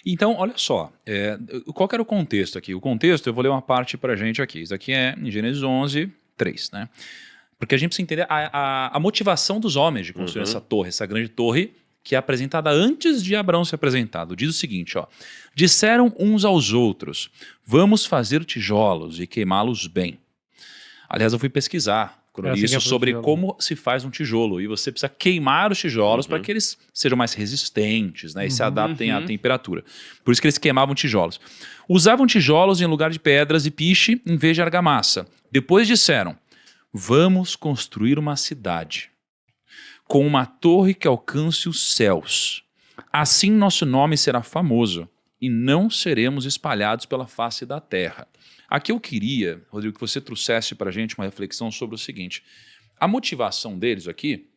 Então, olha só, qual que era o contexto aqui? O contexto, eu vou ler uma parte para a gente aqui. Isso aqui é em Gênesis 11, 3, né? Porque a gente precisa entender a motivação dos homens de construir essa torre, essa grande torre, que é apresentada antes de Abraão ser apresentado. Diz o seguinte, ó. Disseram uns aos outros, vamos fazer tijolos e queimá-los bem. Aliás, eu fui pesquisar isso sobre como se faz um tijolo. E você precisa queimar os tijolos para que eles sejam mais resistentes, né, e se adaptem à temperatura. Por isso que eles queimavam tijolos. Usavam tijolos em lugar de pedras e piche em vez de argamassa. Depois disseram, vamos construir uma cidade com uma torre que alcance os céus. Assim nosso nome será famoso e não seremos espalhados pela face da terra. Aqui eu queria, Rodrigo, que você trouxesse para a gente uma reflexão sobre o seguinte. A motivação deles aqui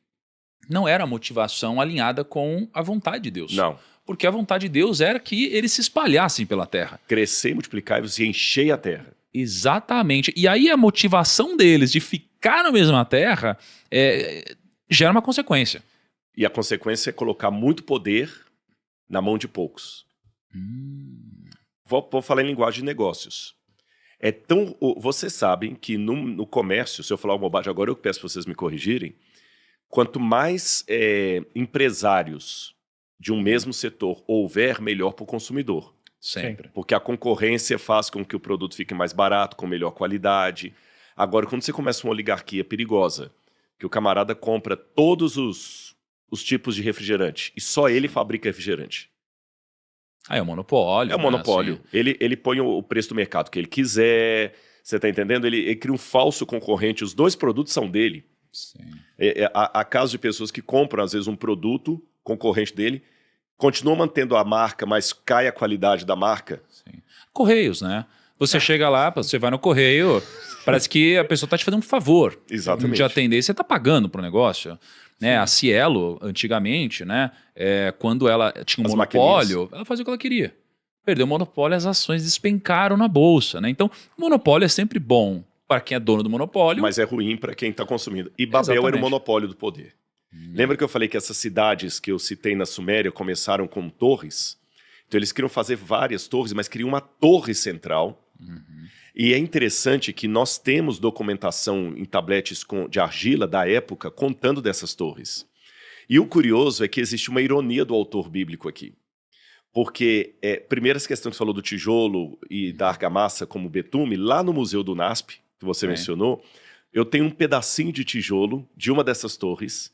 não era a motivação alinhada com a vontade de Deus. Não. Porque a vontade de Deus era que eles se espalhassem pela terra. Crescer, multiplicar e encher a terra. Exatamente. E aí a motivação deles de ficar na mesma terra gera uma consequência. E a consequência é colocar muito poder na mão de poucos. Vou falar em linguagem de negócios. Vocês sabem que no comércio, se eu falar uma bobagem agora, eu peço para vocês me corrigirem, quanto mais empresários de um mesmo setor houver, melhor para o consumidor. Sempre. Porque a concorrência faz com que o produto fique mais barato, com melhor qualidade. Agora, quando você começa uma oligarquia perigosa, que o camarada compra todos os tipos de refrigerante e só ele fabrica refrigerante. É um monopólio. É um monopólio. Assim. Ele põe o preço do mercado que ele quiser. Você está entendendo? Ele cria um falso concorrente. Os dois produtos são dele. Sim. Há casos de pessoas que compram, às vezes, um produto concorrente dele, continuam mantendo a marca, mas cai a qualidade da marca. Sim. Correios, né? Você chega lá, você vai no correio, parece que a pessoa está te fazendo um favor. Exatamente. De atender, você está pagando para o negócio. Né? A Cielo, antigamente, né? Quando ela tinha um monopólio, ela fazia o que ela queria. Perdeu o monopólio, as ações despencaram na bolsa. Né? Então, o monopólio é sempre bom para quem é dono do monopólio. Mas é ruim para quem está consumindo. E Babel era o monopólio do poder. Lembra que eu falei que essas cidades que eu citei na Suméria começaram com torres? Então eles queriam fazer várias torres, mas queriam uma torre central. E é interessante que nós temos documentação em tabletes de argila da época contando dessas torres. E o curioso é que existe uma ironia do autor bíblico aqui. Porque, primeiro essa questão que você falou do tijolo e da argamassa como betume, lá no Museu do NASP, que você mencionou, eu tenho um pedacinho de tijolo de uma dessas torres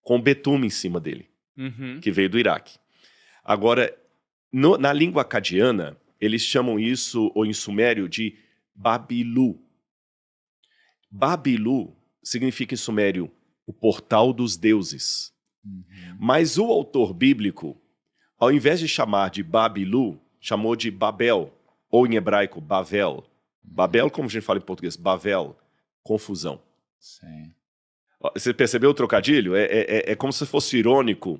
com betume em cima dele, que veio do Iraque. Agora, na língua acadiana, eles chamam isso, ou em sumério, de Babilu. Babilu significa em sumério o portal dos deuses. Mas o autor bíblico, ao invés de chamar de Babilu, chamou de Babel, ou em hebraico, Bavel. Babel, como a gente fala em português, Bavel, confusão. Sim. Você percebeu o trocadilho? É como se fosse irônico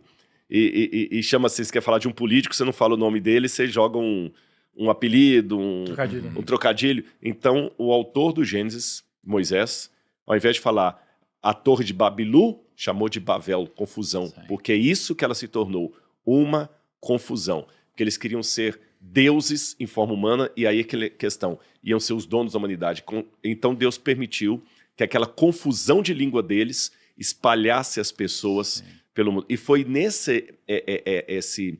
e chama-se, você quer falar de um político, você não fala o nome dele, você joga um apelido, um trocadilho. Então, o autor do Gênesis, Moisés, ao invés de falar a torre de Babilu, chamou de Bavel, confusão. Sim. Porque é isso que ela se tornou, uma confusão. Porque eles queriam ser deuses em forma humana, e aí aquela questão, iam ser os donos da humanidade. Então Deus permitiu que aquela confusão de língua deles espalhasse as pessoas pelo mundo. E foi nesse esse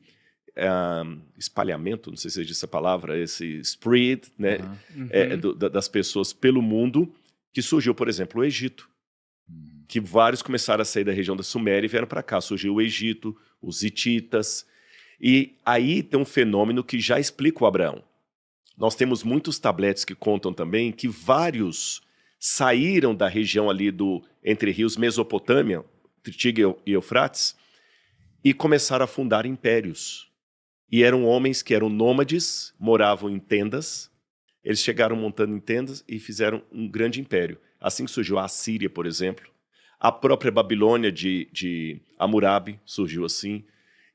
espalhamento, não sei se existe essa palavra, esse spread, né, das pessoas pelo mundo, que surgiu, por exemplo, o Egito. Que vários começaram a sair da região da Suméria e vieram para cá. Surgiu o Egito, os hititas. E aí tem um fenômeno que já explica o Abraão. Nós temos muitos tabletes que contam também que vários saíram da região ali entre rios Mesopotâmia, Tigre e Eufrates, e começaram a fundar impérios. E eram homens que eram nômades, moravam em tendas. Eles chegaram montando em tendas e fizeram um grande império. Assim que surgiu a Assíria, por exemplo. A própria Babilônia de Hammurabi surgiu assim.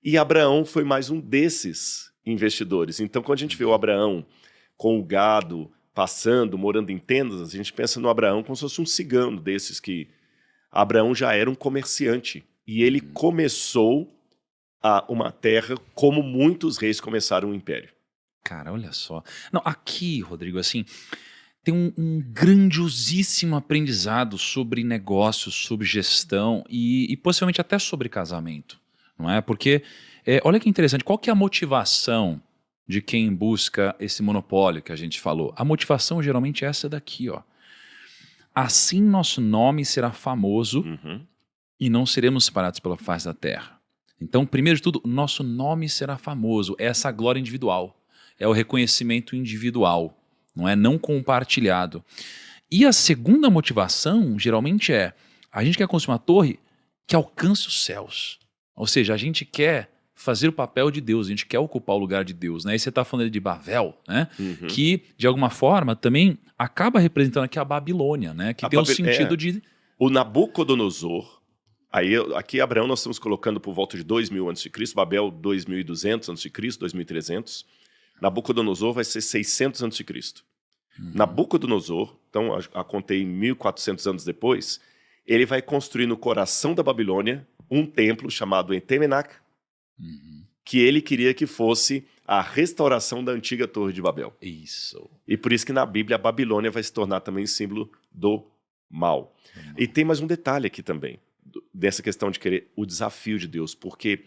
E Abraão foi mais um desses investidores. Então, quando a gente vê o Abraão com o gado, passando, morando em tendas, a gente pensa no Abraão como se fosse um cigano desses que... Abraão já era um comerciante. E ele começou a uma terra como muitos reis começaram um império. Cara, olha só. Não, aqui, Rodrigo, assim, tem um grandiosíssimo aprendizado sobre negócios, sobre gestão e possivelmente até sobre casamento, não é? Porque, olha que interessante, qual que é a motivação de quem busca esse monopólio que a gente falou? A motivação geralmente é essa daqui, ó. Assim nosso nome será famoso e não seremos separados pela face da terra. Então, primeiro de tudo, nosso nome será famoso, é essa glória individual, é o reconhecimento individual, não é? Não compartilhado. E a segunda motivação, geralmente a gente quer construir uma torre que alcance os céus. Ou seja, a gente quer fazer o papel de Deus, a gente quer ocupar o lugar de Deus, né? E você está falando de Babel, né? Que, de alguma forma, também acaba representando aqui a Babilônia, né? Que tem um sentido de... O Nabucodonosor, aqui Abraão nós estamos colocando por volta de 2000 a.C., Babel 2200 a.C., 2300. Nabucodonosor vai ser 600 a.C. Nabucodonosor, então contei 1400 anos depois, ele vai construir no coração da Babilônia um templo chamado Entemenach, que ele queria que fosse a restauração da antiga Torre de Babel. Isso. E por isso que na Bíblia a Babilônia vai se tornar também símbolo do mal. E tem mais um detalhe aqui também, dessa questão de querer o desafio de Deus, porque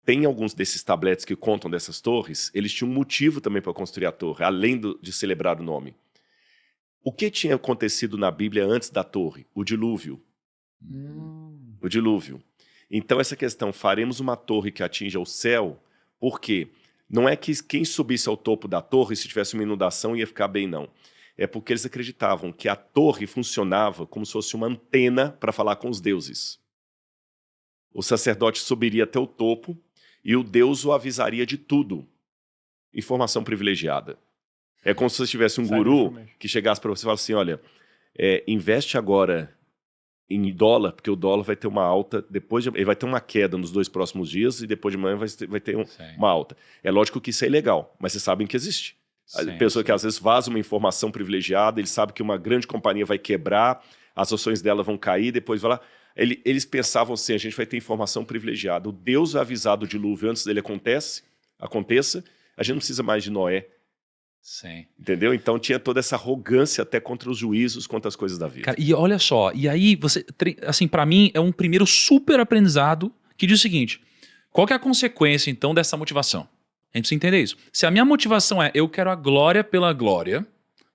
tem alguns desses tabletes que contam dessas torres, eles tinham um motivo também para construir a torre, além de celebrar o nome. O que tinha acontecido na Bíblia antes da torre? O dilúvio. O dilúvio. Então essa questão, faremos uma torre que atinja o céu, por quê? Não é que quem subisse ao topo da torre, se tivesse uma inundação, ia ficar bem, não. É porque eles acreditavam que a torre funcionava como se fosse uma antena para falar com os deuses. O sacerdote subiria até o topo e o Deus o avisaria de tudo. Informação privilegiada. É como se você tivesse um guru que chegasse para você e falasse assim, olha, investe agora em dólar, porque o dólar vai ter uma alta, ele vai ter uma queda nos 2 próximos dias e depois de manhã vai ter uma alta. É lógico que isso é ilegal, mas vocês sabem que existe. A pessoa que às vezes vaza uma informação privilegiada, ele sabe que uma grande companhia vai quebrar, as ações dela vão cair, depois vai lá... Eles pensavam assim, a gente vai ter informação privilegiada. O Deus vai avisar do dilúvio antes dele aconteça, a gente não precisa mais de Noé. Sim. Entendeu? Então tinha toda essa arrogância até contra os juízos, contra as coisas da vida. Cara, e olha só, e aí você, assim, para mim é um primeiro super aprendizado que diz o seguinte, qual que é a consequência então dessa motivação? A gente precisa entender isso. Se a minha motivação eu quero a glória pela glória,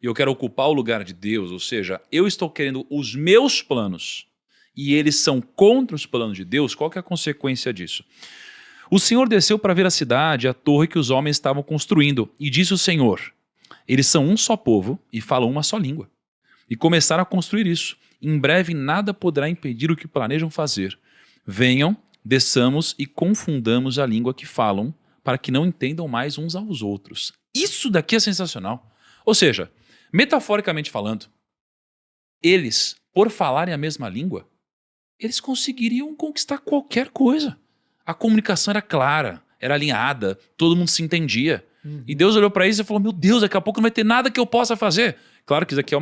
e eu quero ocupar o lugar de Deus, ou seja, eu estou querendo os meus planos, e eles são contra os planos de Deus, qual que é a consequência disso? O Senhor desceu para ver a cidade, a torre que os homens estavam construindo, e disse o Senhor, eles são um só povo e falam uma só língua. E começaram a construir isso. Em breve nada poderá impedir o que planejam fazer. Venham, desçamos e confundamos a língua que falam, para que não entendam mais uns aos outros. Isso daqui é sensacional. Ou seja, metaforicamente falando, eles, por falarem a mesma língua, eles conseguiriam conquistar qualquer coisa. A comunicação era clara, era alinhada, todo mundo se entendia. E Deus olhou para isso e falou, meu Deus, daqui a pouco não vai ter nada que eu possa fazer. Claro que isso aqui é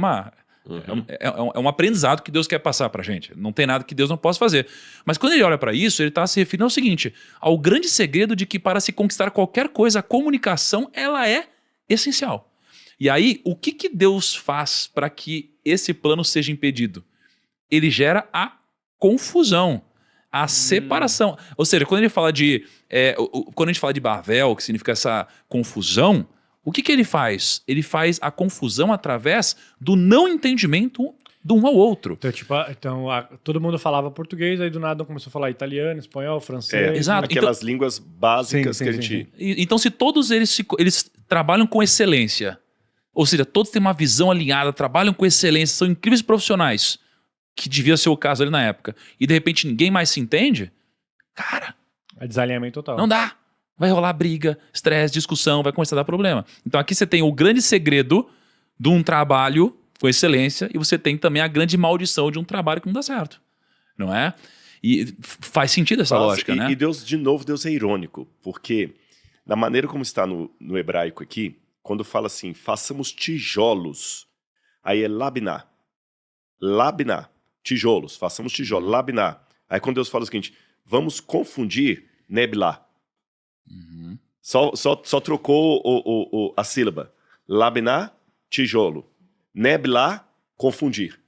um aprendizado que Deus quer passar para a gente. Não tem nada que Deus não possa fazer. Mas quando ele olha para isso, ele está se referindo ao seguinte, ao grande segredo de que para se conquistar qualquer coisa, a comunicação ela é essencial. E aí, o que Deus faz para que esse plano seja impedido? Ele gera a confusão, a separação. Ou seja, quando ele fala quando a gente fala de Babel, que significa essa confusão, o que ele faz? Ele faz a confusão através do não entendimento do um ao outro. Então, todo mundo falava português, aí do nada começou a falar italiano, espanhol, francês. Exato. Aquelas línguas básicas que a gente... Então, se todos eles trabalham com excelência, ou seja, todos têm uma visão alinhada, trabalham com excelência, são incríveis profissionais, que devia ser o caso ali na época, e de repente ninguém mais se entende, cara... É desalinhamento total. Não dá. Vai rolar briga, estresse, discussão, vai começar a dar problema. Então aqui você tem o grande segredo de um trabalho com excelência e você tem também a grande maldição de um trabalho que não dá certo. Não é? E faz sentido essa lógica, né? E Deus, de novo, Deus é irônico, porque na maneira como está no hebraico aqui, quando fala assim, façamos tijolos, aí é labiná. Labiná. Tijolos, façamos tijolos, labiná. Aí quando Deus fala o seguinte, vamos confundir, Nebla. Só trocou a sílaba. Labná, tijolo. Nebla, confundir.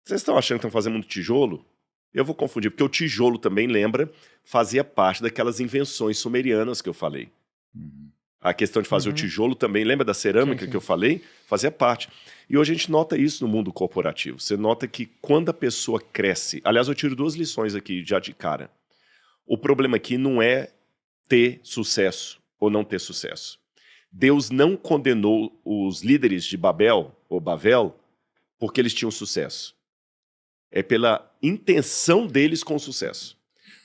Vocês estão achando que estão fazendo muito tijolo? Eu vou confundir, porque o tijolo também, lembra, fazia parte daquelas invenções sumerianas que eu falei. A questão de fazer o tijolo também, lembra da cerâmica que eu falei? Fazia parte. E hoje a gente nota isso no mundo corporativo. Você nota que quando a pessoa cresce... Aliás, eu tiro 2 lições aqui já de cara. O problema aqui não é ter sucesso ou não ter sucesso. Deus não condenou os líderes de Babel, ou Bavel, porque eles tinham sucesso. É pela intenção deles com o sucesso.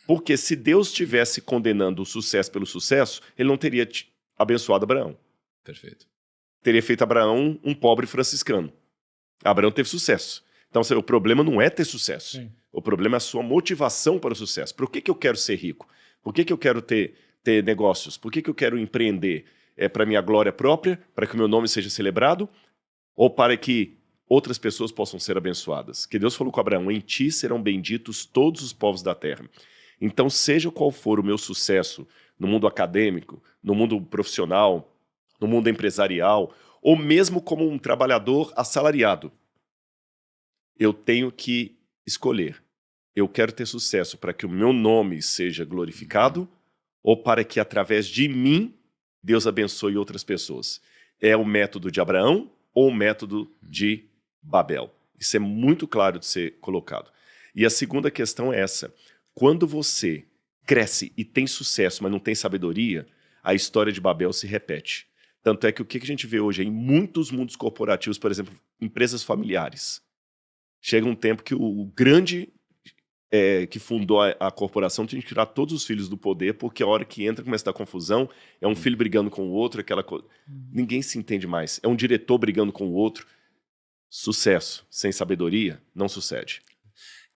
Porque se Deus estivesse condenando o sucesso pelo sucesso, ele não teria abençoado Abraão. Perfeito. Teria feito Abraão um pobre franciscano. Abraão teve sucesso. Então, o problema não é ter sucesso. Sim. O problema é a sua motivação para o sucesso. Por que eu quero ser rico? Por que eu quero ter negócios? Por que eu quero empreender? É para minha glória própria? Para que o meu nome seja celebrado? Ou para que outras pessoas possam ser abençoadas? Que Deus falou com Abraão, em ti serão benditos todos os povos da terra. Então, seja qual for o meu sucesso no mundo acadêmico, no mundo profissional, no mundo empresarial, ou mesmo como um trabalhador assalariado, eu tenho que escolher. Eu quero ter sucesso para que o meu nome seja glorificado ou para que, através de mim, Deus abençoe outras pessoas. É o método de Abraão ou o método de Babel? Isso é muito claro de ser colocado. E a segunda questão é essa. Quando você cresce e tem sucesso, mas não tem sabedoria, a história de Babel se repete. Tanto é que o que a gente vê hoje em muitos mundos corporativos, por exemplo, empresas familiares. Chega um tempo que o grande que fundou a corporação tem que tirar todos os filhos do poder, porque a hora que entra começa a dar confusão, é um filho brigando com o outro, aquela coisa. Ninguém se entende mais. É um diretor brigando com o outro. Sucesso sem sabedoria não sucede.